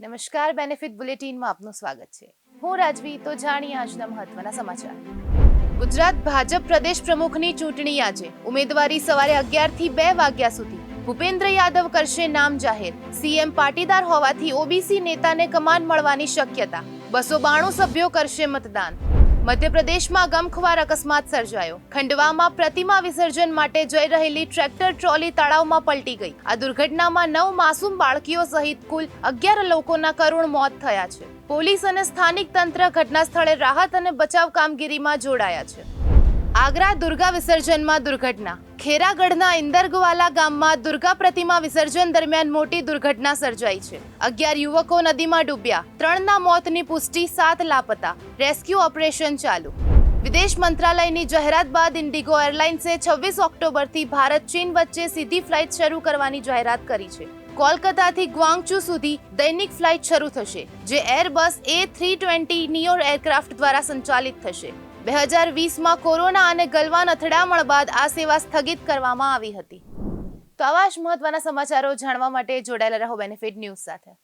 નમસ્કાર, બેનિફિટ બુલેટિનમાં આપનું સ્વાગત છે. હું રાજવી. તો જાણીએ આજના મહત્વના સમાચાર. ગુજરાત ભાજપ પ્રદેશ પ્રમુખની ચૂંટણી આજે. ઉમેદવારી સવારે 11 થી 2 વાગ્યા સુધી. ભૂપેન્દ્ર યાદવ કરશે નામ જાહેર. સીએમ પાટીદાર હોવાથી ઓબીસી નેતાને કમાન મળવાની શક્યતા. 292 સભ્યો કરશે મતદાન. મધ્યપ્રદેશમાં ગમખ્વાર અકસ્માત સર્જાયો. ખંડવામાં પ્રતિમા વિસર્જન માટે જઈ રહેલી ટ્રેક્ટર ટ્રોલી તળાવમાં પલટી ગઈ. આ દુર્ઘટનામાં 9 માસૂમ બાળકીઓ સહિત કુલ 11 લોકોના કરુણ મોત થયા છે. પોલીસ અને સ્થાનિક તંત્ર ઘટના સ્થળે રાહત અને બચાવ કામગીરીમાં જોડાયા છે. આગ્રા દુર્ગા વિસર્જનમાં દુર્ઘટના. ખેરાગઢના ઇન્દરગવાલા ગામમાં દુર્ગા પ્રતિમા વિસર્જન દરમિયાન મોટી દુર્ઘટના સર્જાઈ છે. 11 યુવકો નદીમાં ડૂબ્યા. 3ના મોતની પુષ્ટિ, 7 લાપતા. રેસ્ક્યુ ઓપરેશન ચાલુ. વિદેશ મંત્રાલયની જાહેરાત બાદ ઇન્ડિગો એરલાઇન્સે 26 ઓક્ટોબરથી ભારત ચીન વચ્ચે સીધી ફ્લાઇટ શરૂ કરવાની જાહેરાત કરી છે. કોલકાતાથી ગ્વાંગચુ સુધી દૈનિક ફ્લાઇટ શરૂ થશે, જે એરબસ A320 નિયો એરક્રાફ્ટ દ્વારા સંચાલિત થશે. 2020માં કોરોના અને ગલવાન અથડામણ બાદ આ સેવા સ્થગિત કરવામાં આવી હતી. તો આવા જ મહત્વના સમાચારો જાણવા માટે જોડાયેલા રહો બેનિફિટ ન્યૂઝ સાથે.